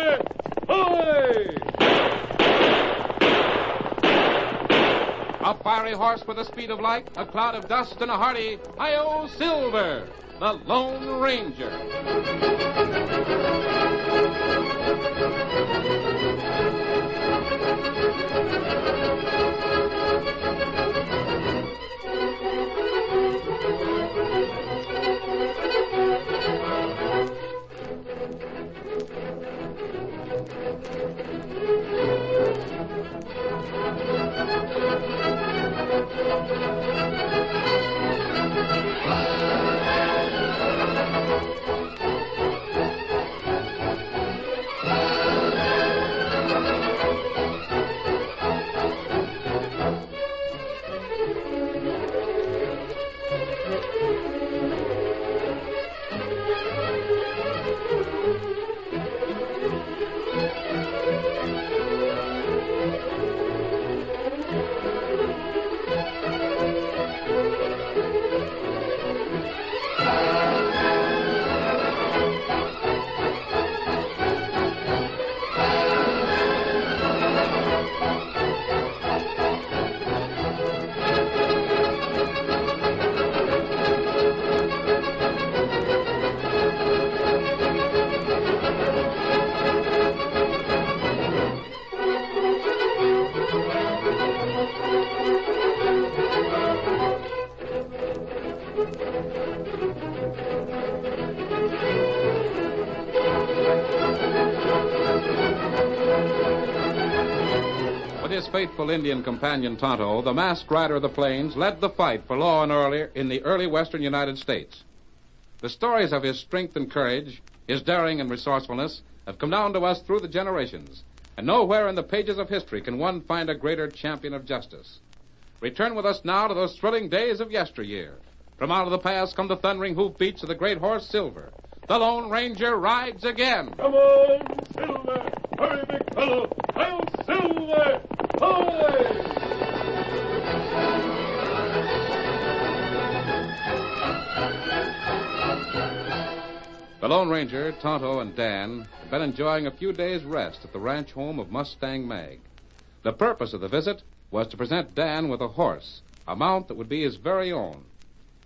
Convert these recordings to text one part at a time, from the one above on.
Silver! Away! A fiery horse with the speed of light, a cloud of dust, and a hearty Hi-Yo Silver, the Lone Ranger. His faithful Indian companion Tonto, the masked rider of the plains, led the fight for law and order in the early western United States. The stories of his strength and courage, his daring and resourcefulness, have come down to us through the generations, and nowhere in the pages of history can one find a greater champion of justice. Return with us now to those thrilling days of yesteryear. From out of the past come the thundering hoofbeats of the great horse Silver. The Lone Ranger rides again. Come on, Silver! Hurry, big fellow! I'll Silver! Away! The Lone Ranger, Tonto, and Dan have been enjoying a few days' rest at the ranch home of Mustang Mag. The purpose of the visit was to present Dan with a horse, a mount that would be his very own.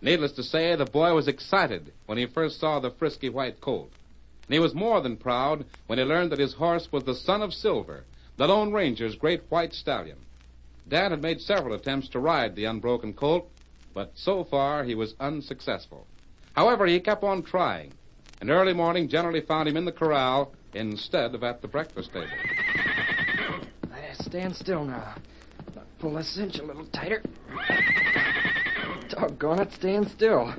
Needless to say, the boy was excited when he first saw the frisky white colt. And he was more than proud when he learned that his horse was the son of Silver, the Lone Ranger's great white stallion. Dan had made several attempts to ride the unbroken colt, but so far he was unsuccessful. However, he kept on trying, and early morning generally found him in the corral instead of at the breakfast table. Stand still now. Pull the cinch a little tighter. Doggone it, stand still.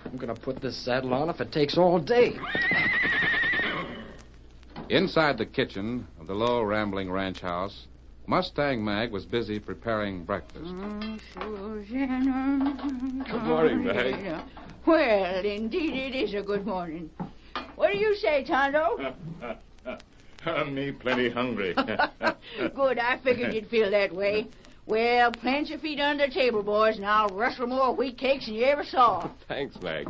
I'm going to put this saddle on if it takes all day. Inside the kitchen of the low, rambling ranch house, Mustang Mag was busy preparing breakfast. Good morning, Mag. Well, indeed it is a good morning. What do you say, Tonto? Me plenty hungry. Good, I figured you'd feel that way. Well, plant your feet under the table, boys, and I'll rustle more wheat cakes than you ever saw. Thanks, Mag.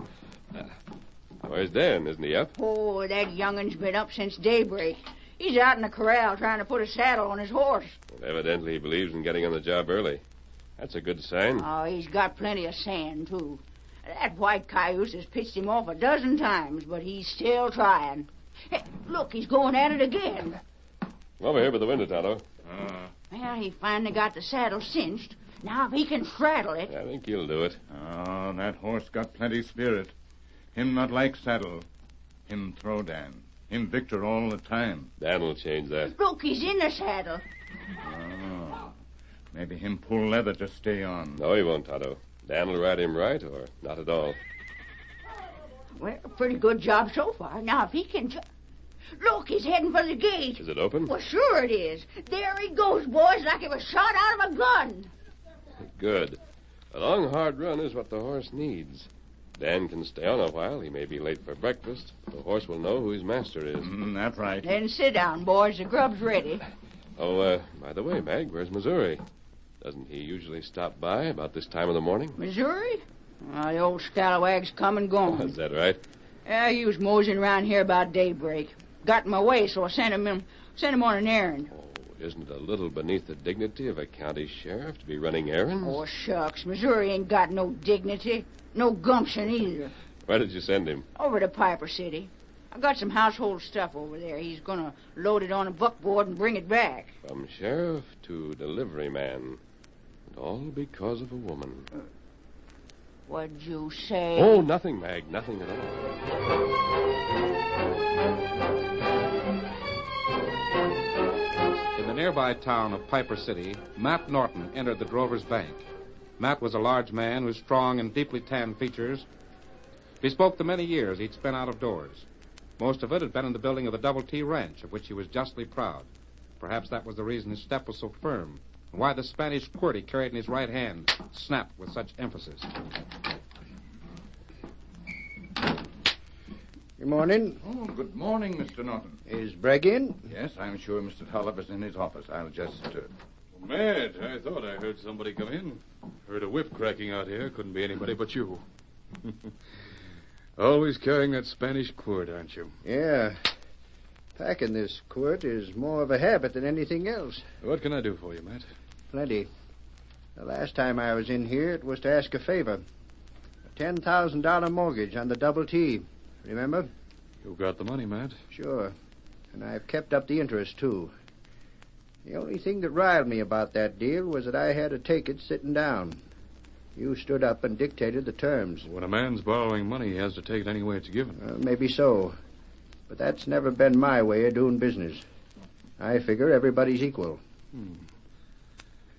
Where's Dan? Isn't he up? Oh, that youngin's been up since daybreak. He's out in the corral trying to put a saddle on his horse. Well, evidently he believes in getting on the job early. That's a good sign. Oh, he's got plenty of sand, too. That white cayuse has pitched him off a dozen times, but he's still trying. Hey, look, he's going at it again. Over here by the window, Tonto. Well, he finally got the saddle cinched. Now, if he can straddle it... I think he'll do it. Oh, that horse got plenty spirit. Him not like saddle. Him throw Dan. Him victor all the time. Dan will change that. Look, he's in the saddle. Oh, maybe him pull leather to stay on. No, he won't, Tonto. Dan will ride him right or not at all. Well, pretty good job so far. Now, if he can... Look, he's heading for the gate. Is it open? Well, sure it is. There he goes, boys, like he was shot out of a gun. Good. A long, hard run is what the horse needs. Dan can stay on a while. He may be late for breakfast. The horse will know who his master is. That's right. Then sit down, boys. The grub's ready. Oh, by the way, Mag, where's Missouri? Doesn't he usually stop by about this time of the morning? Missouri? The old scalawag's come and gone. Is that right? He was moseying around here about daybreak. got in my way, so I sent him on an errand. Oh, isn't it a little beneath the dignity of a county sheriff to be running errands? Oh, shucks. Missouri ain't got no dignity. No gumption either. Where did you send him? Over to Piper City. I got some household stuff over there. He's gonna load it on a buckboard and bring it back. From sheriff to delivery man. And all because of a woman. What'd you say? Oh, nothing, Mag. Nothing at all. In the nearby town of Piper City, Matt Norton entered the drover's bank. Matt was a large man whose strong and deeply tanned features bespoke the many years he'd spent out of doors. Most of it had been in the building of the Double T Ranch, of which he was justly proud. Perhaps that was the reason his step was so firm, and why the Spanish quirt he carried in his right hand snapped with such emphasis. Good morning. Oh, good morning, Mr. Norton. Is Bragg in? Yes, I'm sure Mr. Tolliver's in his office. I'll just... Matt, I thought I heard somebody come in. Heard a whip cracking out here. Couldn't be anybody but you. Always carrying that Spanish quirt, aren't you? Yeah. Packing this quirt is more of a habit than anything else. What can I do for you, Matt? Plenty. The last time I was in here, it was to ask a favor. A $10,000 mortgage on the Double T. Remember? You got the money, Matt. Sure. And I've kept up the interest, too. The only thing that riled me about that deal was that I had to take it sitting down. You stood up and dictated the terms. When a man's borrowing money, he has to take it any way it's given. Maybe so. But that's never been my way of doing business. I figure everybody's equal.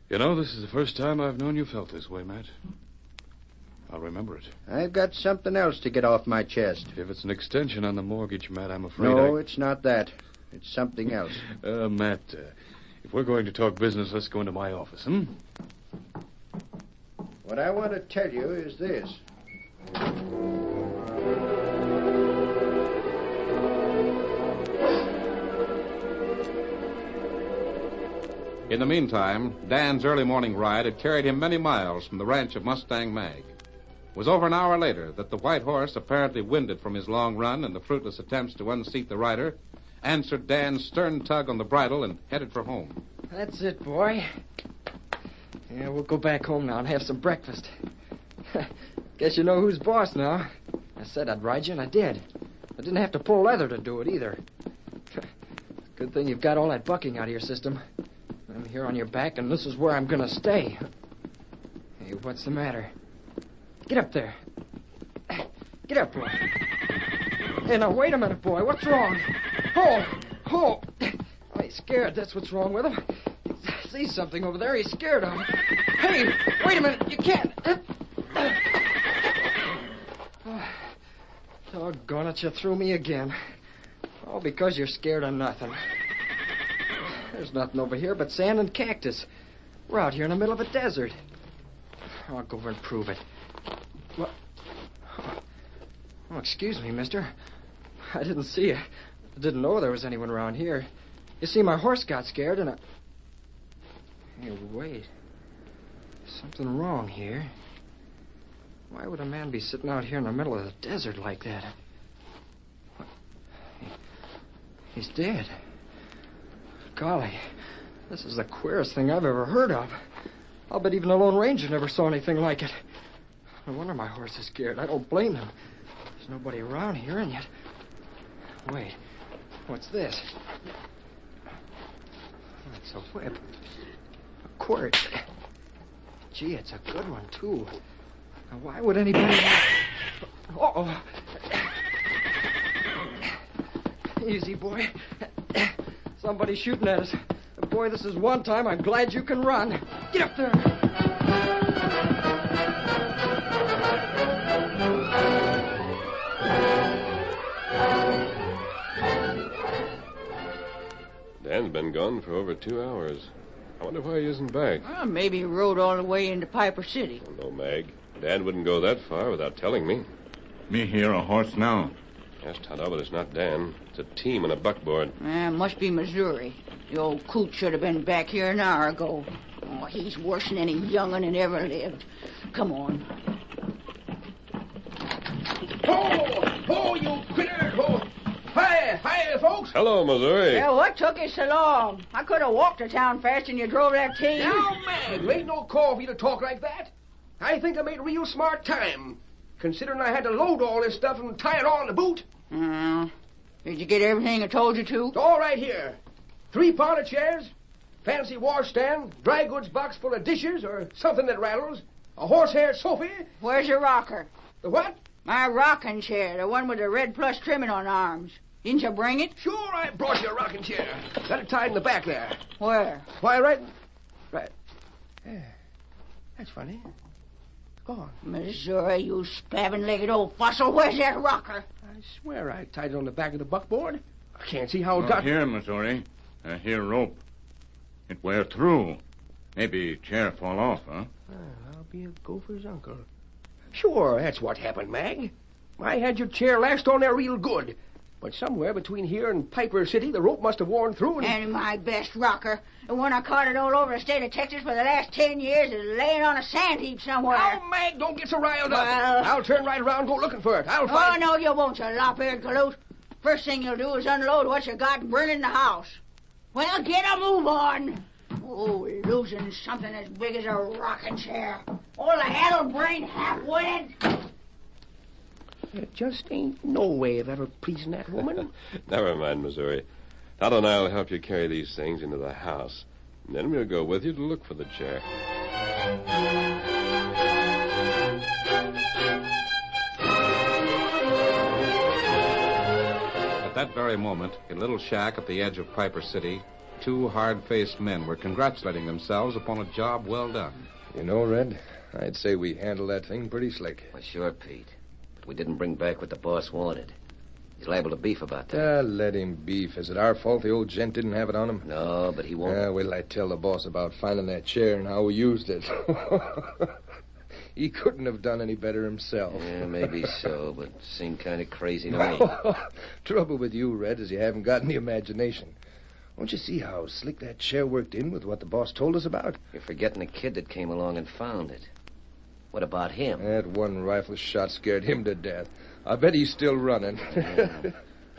You know, this is the first time I've known you felt this way, Matt. I'll remember it. I've got something else to get off my chest. If it's an extension on the mortgage, Matt, I'm afraid No, it's not that. It's something else. Matt, if we're going to talk business, let's go into my office, hmm? What I want to tell you is this. In the meantime, Dan's early morning ride had carried him many miles from the ranch of Mustang Mag. It was over an hour later that the white horse, apparently winded from his long run and the fruitless attempts to unseat the rider, answered Dan's stern tug on the bridle and headed for home. That's it, boy. Yeah, we'll go back home now and have some breakfast. Guess you know who's boss now. I said I'd ride you, and I did. I didn't have to pull leather to do it, either. Good thing you've got all that bucking out of your system. I'm here on your back, and this is where I'm going to stay. Hey, what's the matter? Get up there. Get up, boy. Hey, now, wait a minute, boy. What's wrong? Oh, he's scared. That's what's wrong with him. He sees something over there. He's scared of it. Hey, wait a minute. You can't. Doggone it, you threw me again. All because you're scared of nothing. There's nothing over here but sand and cactus. We're out here in the middle of a desert. I'll go over and prove it. What? Oh, excuse me, mister. I didn't see you. I didn't know there was anyone around here. You see, my horse got scared and I... Hey, wait. Something wrong here. Why would a man be sitting out here in the middle of the desert like that? What? He's dead. Golly, this is the queerest thing I've ever heard of. I'll bet even the Lone Ranger never saw anything like it. No wonder my horse is scared. I don't blame him. There's nobody around here, and yet... Wait, what's this? Oh, it's a whip. A quirt. Gee, it's a good one, too. Now, why would anybody... Uh-oh. Easy, boy. Somebody's shooting at us. Boy, this is one time I'm glad you can run. Get up there. Dan's been gone for over 2 hours. I wonder why he isn't back. Well, maybe he rode all the way into Piper City. Oh, no, Mag. Dan wouldn't go that far without telling me. Me hear a horse now. Yes, Tonto, but it's not Dan. It's a team and a buckboard. Must be Missouri. The old coot should have been back here an hour ago. Oh, he's worse than any young'un that ever lived. Come on. Oh, you critter! Oh, hi, folks. Hello, Missouri. Yeah, what took you so long? I could have walked to town faster than you drove that team. Now, man, there ain't no call for you to talk like that. I think I made real smart time, considering I had to load all this stuff and tie it all in the boot. Did you get everything I told you to? It's all right here. 3 parlor chairs, fancy washstand, dry goods box full of dishes or something that rattles, a horsehair sofa. Where's your rocker? The what? My rocking chair, the one with the red plush trimming on the arms. Didn't you bring it? Sure, I brought you a rocking chair. Got it tied in the back there. Where? Why, right. Yeah, that's funny. Gone. Missouri, you spavined-legged old fossil. Where's that rocker? I swear I tied it on the back of the buckboard. I can't see how it got... Here, Missouri. Here, rope. It wear through. Maybe chair fall off, huh? I'll be a gopher's uncle. Sure, that's what happened, Mag. I had your chair lashed on there real good. But somewhere between here and Piper City, the rope must have worn through And my best rocker, the one I carted all over the state of Texas for the last 10 years, is laying on a sand heap somewhere. Oh, Mag, don't get so riled up. Well... I'll turn right around and go looking for it. I'll find... Oh, no, you won't, you lop-eared galoot. First thing you'll do is unload what you got and burn it in the house. Well, get a move on. Oh, losing something as big as a rocking chair. All the addle-brained half-witted. There just ain't no way of ever pleasing that woman. Never mind, Missouri. Todd and I'll help you carry these things into the house. And then we'll go with you to look for the chair. At that very moment, in a little shack at the edge of Piper City, 2 hard-faced men were congratulating themselves upon a job well done. You know, Red, I'd say we handled that thing pretty slick. Well, sure, Pete. But we didn't bring back what the boss wanted. He's liable to beef about that. Let him beef. Is it our fault the old gent didn't have it on him? No, but he won't. Wait till I tell the boss about finding that chair and how we used it. He couldn't have done any better himself. Yeah, maybe so, but seemed kind of crazy to me. Trouble with you, Red, is you haven't got any imagination. Don't you see how slick that chair worked in with what the boss told us about? You're forgetting the kid that came along and found it. What about him? That one rifle shot scared him to death. I bet he's still running. Yeah.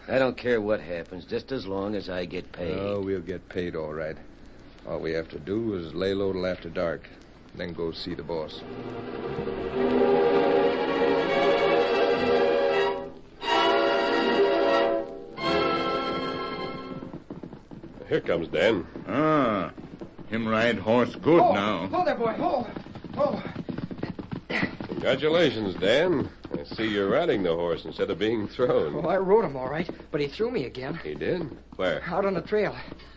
I don't care what happens, just as long as I get paid. Oh, we'll get paid all right. All we have to do is lay low till after dark, then go see the boss. Here comes Dan. Him ride horse good now. Hold there, boy. Hold. Congratulations, Dan. I see you're riding the horse instead of being thrown. Oh, I rode him all right, but he threw me again. He did? Where? Out on the trail.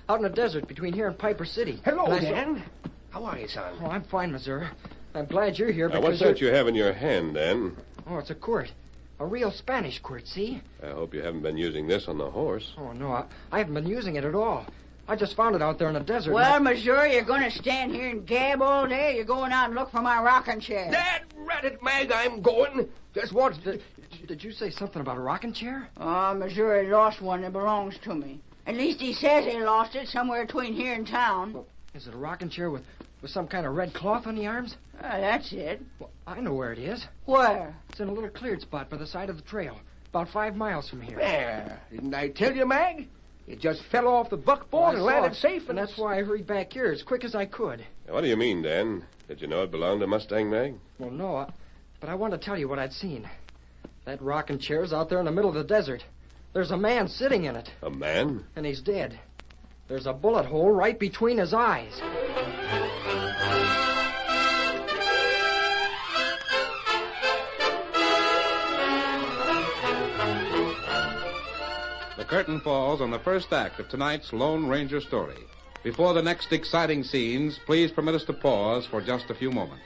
Out in the desert between here and Piper City. Hello, And Dan. How are you, son? Oh, I'm fine, Missouri. I'm glad you're here Now, because... what's that you have in your hand, Dan? Oh, it's a quirt. A real Spanish quirt, see? I hope you haven't been using this on the horse. Oh, no, I haven't been using it at all. I just found it out there in the desert. Well, Missouri, you're going to stand here and gab all day, or you're going out and look for my rocking chair? Dad, rat it, Mag, I'm going. Just what... Did you say something about a rocking chair? Oh, Missouri lost one that belongs to me. At least he says he lost it somewhere between here and town. Well, is it a rocking chair with some kind of red cloth on the arms? That's it. Well, I know where it is. Where? It's in a little cleared spot by the side of the trail, about 5 miles from here. There. Didn't I tell you, Mag? It just fell off the buckboard and landed safe. And that's why I hurried back here as quick as I could. Now, what do you mean, Dan? Did you know it belonged to Mustang Mag? Well, no, but I wanted to tell you what I'd seen. That rocking chair's out there in the middle of the desert. There's a man sitting in it. A man? And he's dead. There's a bullet hole right between his eyes. The curtain falls on the first act of tonight's Lone Ranger story. Before the next exciting scenes, please permit us to pause for just a few moments.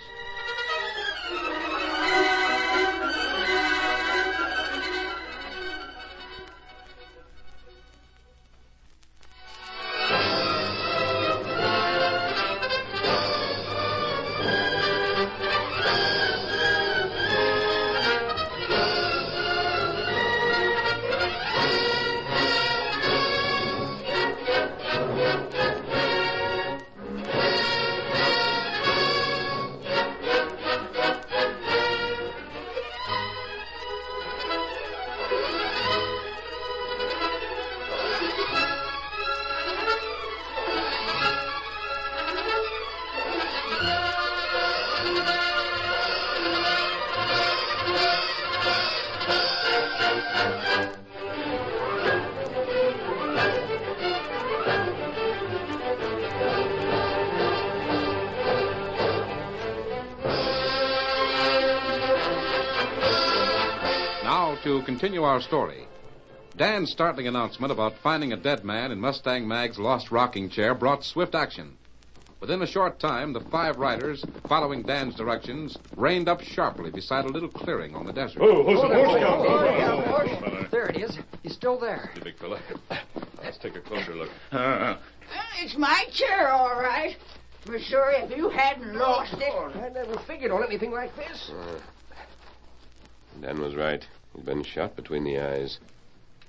to continue our story. Dan's startling announcement about finding a dead man in Mustang Mag's lost rocking chair brought swift action. Within a short time, the 5 riders, following Dan's directions, reined up sharply beside a little clearing on the desert. There it is. He's still there. You big fella. Let's take a closer look. It's my chair, all right. Missouri, if you hadn't lost it. I never figured on anything like this. Dan was right. He'd been shot between the eyes.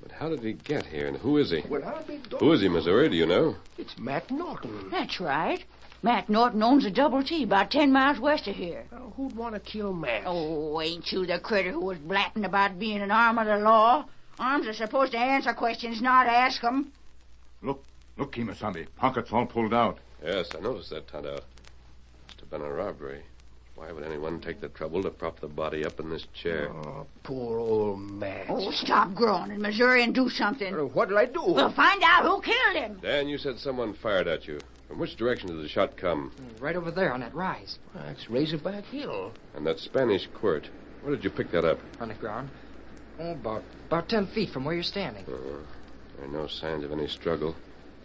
But how did he get here, and who is he? Well, I'll be darned. Who is he, Missouri? Do you know? It's Matt Norton. That's right. Matt Norton owns a double T about 10 miles west of here. Now, who'd want to kill Matt? Oh, ain't you the critter who was blatting about being an arm of the law? Arms are supposed to answer questions, not ask them. Look, Kimasabi. Pockets all pulled out. Yes, I noticed that, Tonto. Must have been a robbery. Why would anyone take the trouble to prop the body up in this chair? Oh, poor old Matt. Oh, stop groaning, Missouri, and do something. What'll I do? We'll find out who killed him. Dan, you said someone fired at you. From which direction did the shot come? Right over there on that rise. That's Razorback Hill. And that Spanish quirt. Where did you pick that up? On the ground. Oh, about 10 feet from where you're standing. There are no signs of any struggle.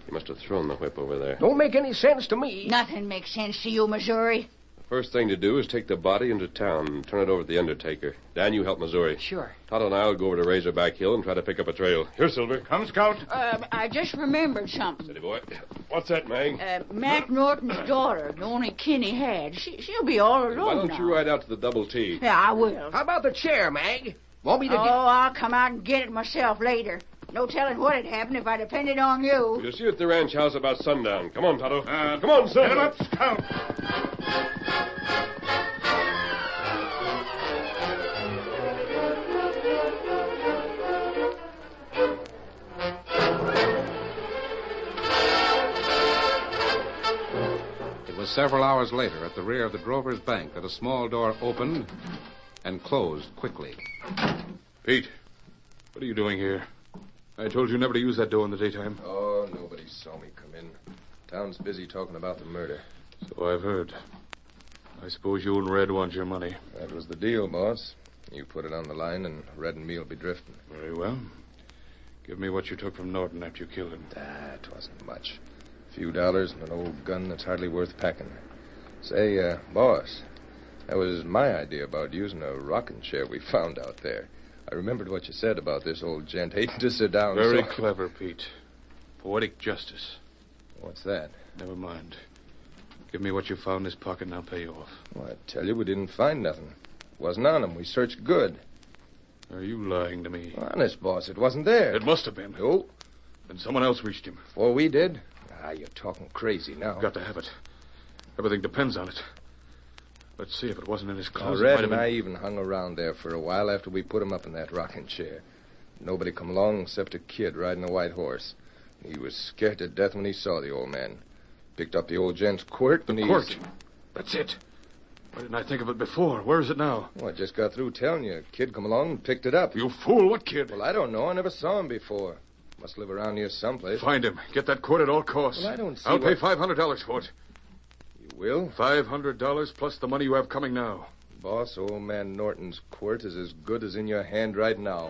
He must have thrown the whip over there. Don't make any sense to me. Nothing makes sense to you, Missouri. First thing to do is take the body into town and turn it over to the undertaker. Dan, you help Missouri. Sure. Tonto and I will go over to Razorback Hill and try to pick up a trail. Here, Silver. Come, Scout. I just remembered something. Steady, boy. What's that, Mag? Matt Norton's daughter, the only kin he had, she'll be all alone Why don't now. you ride out to the Double T? Yeah, I will. How about the chair, Mag? Want me to Oh, I'll come out and get it myself later. No telling what'd happen if I depended on you. We'll see you at the ranch house about sundown. Come on, Tonto. Come on, Silver. Get him up, Scout. It was several hours later at the rear of the Drover's Bank that a small door opened and closed quickly. Pete, what are you doing here? I told you never to use that door in the daytime. Oh, nobody saw me come in. Town's busy talking about the murder. So I've heard. I suppose you and Red want your money. That was the deal, boss. You put it on the line, and Red and me'll be drifting. Very well. Give me what you took from Norton after you killed him. That wasn't much. A few dollars and an old gun that's hardly worth packing. Say, boss, that was my idea about using a rocking chair we found out there. I remembered what you said about this old gent hating to sit down. Very clever, Pete. Poetic justice. What's that? Never mind. Give me what you found in his pocket and I'll pay you off. Well, I tell you, we didn't find nothing. Wasn't on him. We searched good. Are you lying to me? Honest, boss, it wasn't there. It must have been. No. Then someone else reached him. Before we did? You're talking crazy now. I've got to have it. Everything depends on it. Let's see if it wasn't in his closet. Red and I even hung around there for a while after we put him up in that rocking chair. Nobody come along except a kid riding a white horse. He was scared to death when he saw the old man. Picked up the old gent's quirt and Quirt? That's it. Why didn't I think of it before? Where is it now? Well, I just got through telling you. A kid come along and picked it up. You fool. What kid? Well, I don't know. I never saw him before. Must live around here someplace. Find him. Get that quirt at all costs. Well, I don't see I'll pay $500 for it. You will? $500 plus the money you have coming now. Boss, old man Norton's quirt is as good as in your hand right now.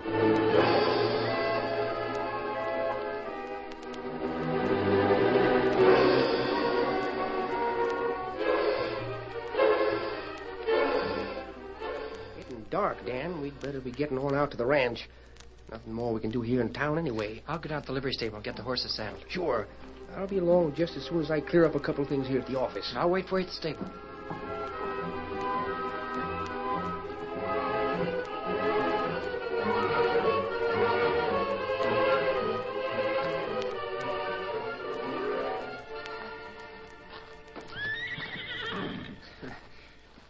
Getting dark, Dan. We'd better be getting on out to the ranch. Nothing more we can do here in town anyway. I'll get out to the livery stable and get the horses saddled. Sure. I'll be along just as soon as I clear up a couple of things here at the office. I'll wait for you at the stable.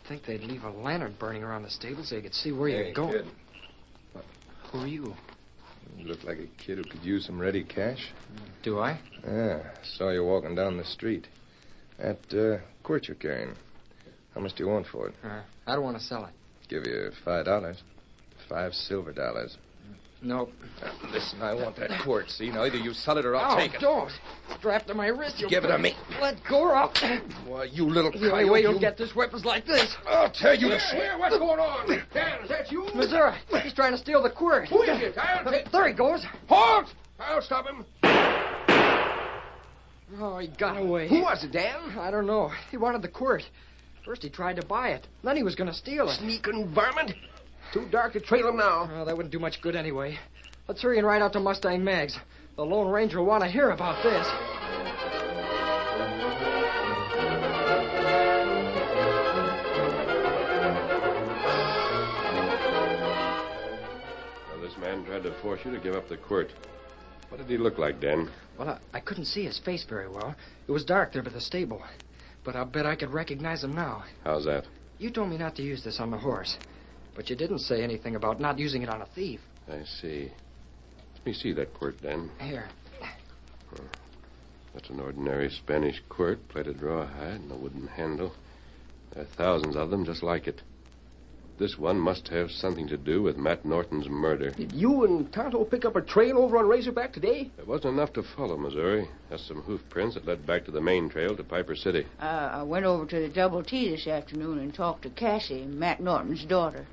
I think they'd leave a lantern burning around the stable so you could see where you're going. Kid. Who are you? You look like a kid who could use some ready cash. Do I? Yeah, saw you walking down the street. That quirt you're carrying. How much do you want for it? I don't want to sell it. Give you $5. $5 silver dollars. Nope. Listen, I want that quirt, see? Now, either you sell it or I'll take it. Don't. Strapped to my wrist. Give it to me. Let go or I'll... Why, you little The only coyote, way you'll get this weapon's like this. I'll tell you to... Here, what's going on? Dan, is that you? Missouri, he's trying to steal the quirt. Who is it? I'll take... There he goes. Halt! I'll stop him. Oh, he got away. Who was it, Dan? I don't know. He wanted the quirt. First he tried to buy it. Then he was going to steal it. Sneaking varmint. Too dark to trail him now. Oh, that wouldn't do much good anyway. Let's hurry and ride out to Mustang Mag's. The Lone Ranger will want to hear about this. Now, this man tried to force you to give up the quirt. What did he look like, Dan? Well, I couldn't see his face very well. It was dark there by the stable. But I'll bet I could recognize him now. How's that? You told me not to use this on the horse. But you didn't say anything about not using it on a thief. I see. Let me see that quirt, Dan. Here. That's an ordinary Spanish quirt, plated rawhide and a wooden handle. There are thousands of them just like it. This one must have something to do with Matt Norton's murder. Did you and Tonto pick up a trail over on Razorback today? There wasn't enough to follow, Missouri. Just some hoof prints that led back to the main trail to Piper City. I went over to the Double T this afternoon and talked to Cassie, Matt Norton's daughter.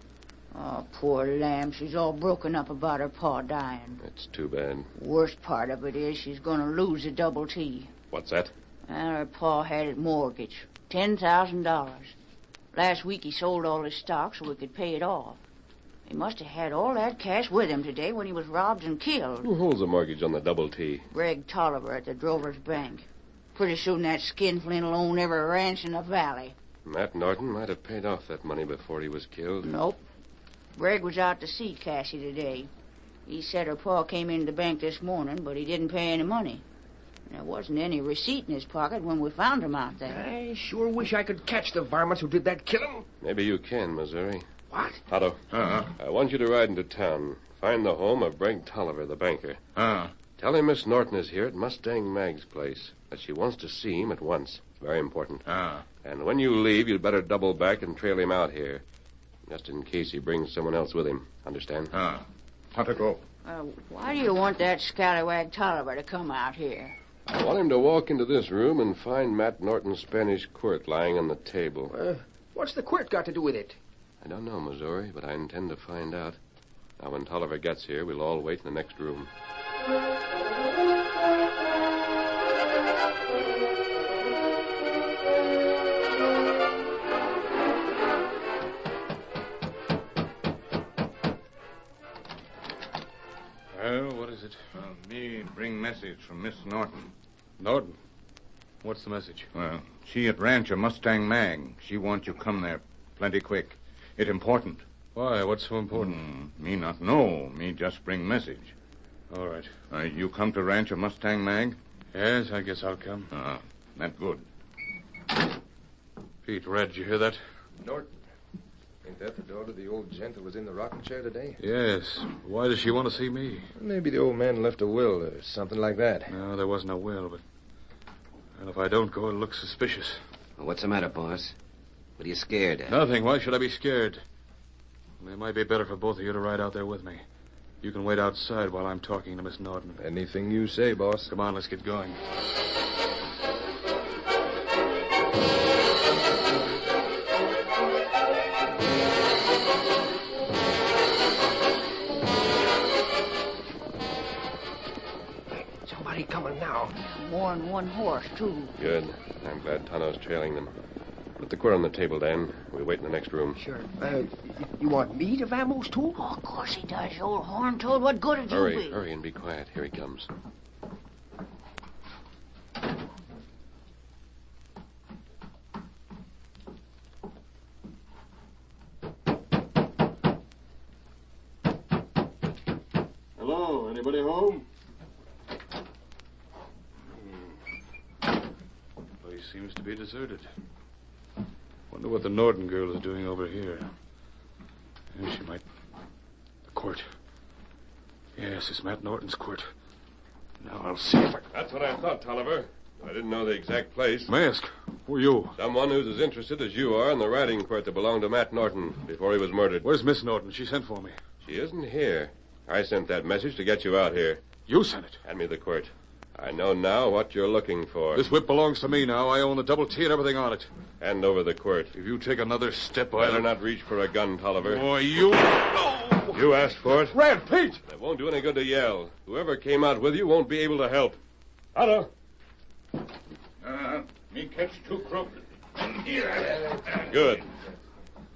Oh, poor lamb. She's all broken up about her pa dying. That's too bad. Worst part of it is she's going to lose the Double T. What's that? Well, her pa had it mortgaged. $10,000. Last week he sold all his stock so we could pay it off. He must have had all that cash with him today when he was robbed and killed. Who holds the mortgage on the Double T? Greg Tolliver at the Drover's Bank. Pretty soon that skinflint will own every ranch in the valley. Matt Norton might have paid off that money before he was killed. Nope. Greg was out to see Cassie today. He said her pa came into the bank this morning, but he didn't pay any money. There wasn't any receipt in his pocket when we found him out there. I sure wish I could catch the varmints who did that killing. Maybe you can, Missouri. What? Otto, Uh-huh. I want you to ride into town. Find the home of Greg Tolliver, the banker. Uh-huh. Tell him Miss Norton is here at Mustang Mag's place, that she wants to see him at once. Very important. Uh-huh. And when you leave, you'd better double back and trail him out here. Just in case he brings someone else with him. Understand? How to go? Why do you want that scallywag Tolliver to come out here? I want him to walk into this room and find Matt Norton's Spanish quirt lying on the table. What's the quirt got to do with it? I don't know, Missouri, but I intend to find out. Now, when Tolliver gets here, we'll all wait in the next room. Well, what is it? Me bring message from Miss Norton. Norton? What's the message? Well, she at rancher Mustang Mag. She want you come there plenty quick. It important. Why? What's so important? Me not know. Me just bring message. All right. You come to rancher Mustang Mag? Yes, I guess I'll come. That good. Pete, Red, did you hear that? Norton. Ain't that the daughter of the old gent who was in the rocking chair today? Yes. Why does she want to see me? Maybe the old man left a will or something like that. No, there wasn't a will, but... And if I don't go, it'll look suspicious. Well, what's the matter, boss? What are you scared at? Nothing. Why should I be scared? It might be better for both of you to ride out there with me. You can wait outside while I'm talking to Miss Norton. Anything you say, boss. Come on, let's get going. Somebody coming now. More than one horse, too. Good. I'm glad Tonto's trailing them. Put the quirt on the table, Dan. We'll wait in the next room. Sure. You want me to vamoose, too? Oh, of course he does, you old horn toad. What good would you be? Hurry and be quiet. Here he comes. Hello, anybody home? Place seems to be deserted. Wonder what the Norton girl is doing over here. Yeah, she might... The quirt. Yes, it's Matt Norton's quirt. Now I'll see if I... That's what I thought, Tolliver. I didn't know the exact place. Mask, who are you? Someone who's as interested as you are in the riding quirt that belonged to Matt Norton before he was murdered. Where's Miss Norton? She sent for me. She isn't here. I sent that message to get you out here. You sent it? Hand me the quirt. I know now what you're looking for. This whip belongs to me now. I own the double T and everything on it. Hand over the quirt. If you take another step, Better not reach for a gun, Tolliver. Boy, you... No! You asked for it. Red, Pete! It won't do any good to yell. Whoever came out with you won't be able to help. Otto! Me catch 2 crook. Good.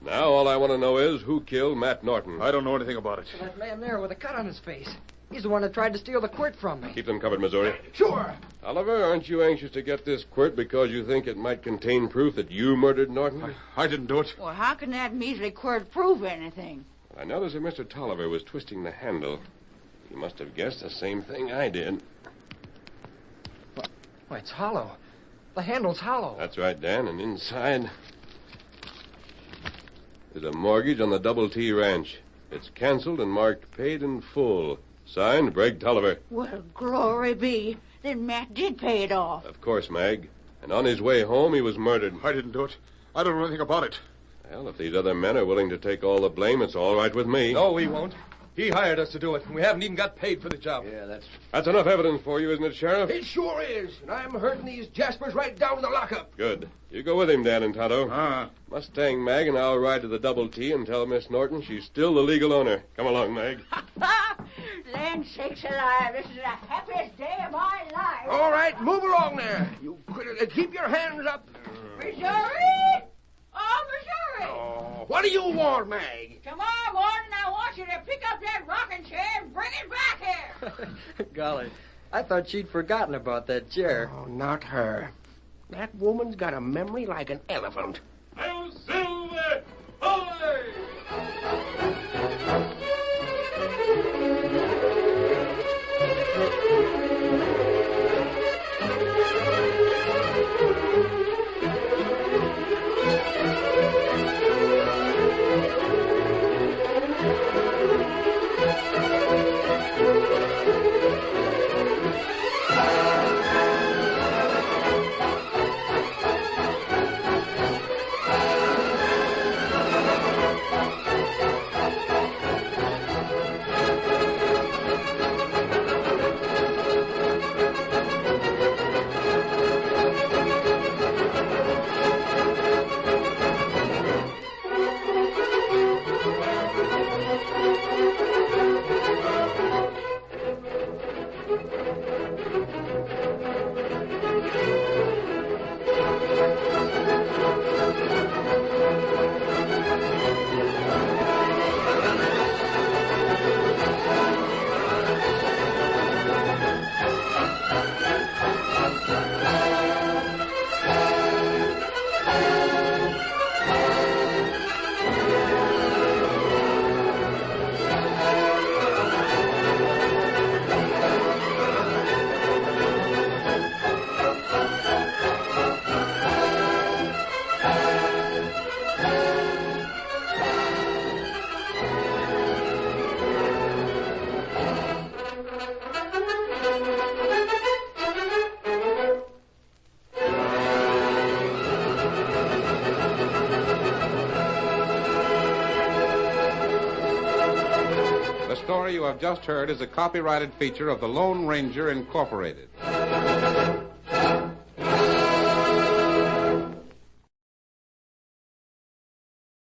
Now all I want to know is who killed Matt Norton. I don't know anything about it. That man there with a cut on his face. He's the one that tried to steal the quirt from me. Keep them covered, Missouri. Sure. Oliver, aren't you anxious to get this quirt because you think it might contain proof that you murdered Norton? I didn't do it. Well, how can that measly quirt prove anything? I noticed that Mr. Tolliver was twisting the handle. He must have guessed the same thing I did. Why, it's hollow. The handle's hollow. That's right, Dan, and inside... there's a mortgage on the Double T Ranch. It's canceled and marked paid in full. Signed, Bragg Tolliver. Well, glory be. Then Matt did pay it off. Of course, Mag. And on his way home, he was murdered. I didn't do it. I don't know anything about it. Well, if these other men are willing to take all the blame, it's all right with me. No, we won't. He hired us to do it, and we haven't even got paid for the job. Yeah, That's enough evidence for you, isn't it, Sheriff? It sure is. And I'm herding these Jaspers right down to the lockup. Good. You go with him, Dan and Tonto. Ah. Mustang Mag and I'll ride to the Double T and tell Miss Norton she's still the legal owner. Come along, Mag. Land sakes alive, this is the happiest day of my life. All right, move along there. You critter, keep your hands up. Missouri? Oh, Missouri. Oh, what do you want, Mag? Tomorrow morning, I want you to pick up that rocking chair and bring it back here. Golly, I thought she'd forgotten about that chair. Oh, not her. That woman's got a memory like an elephant. I'll Silver! Holy! The story you have just heard is a copyrighted feature of the Lone Ranger Incorporated.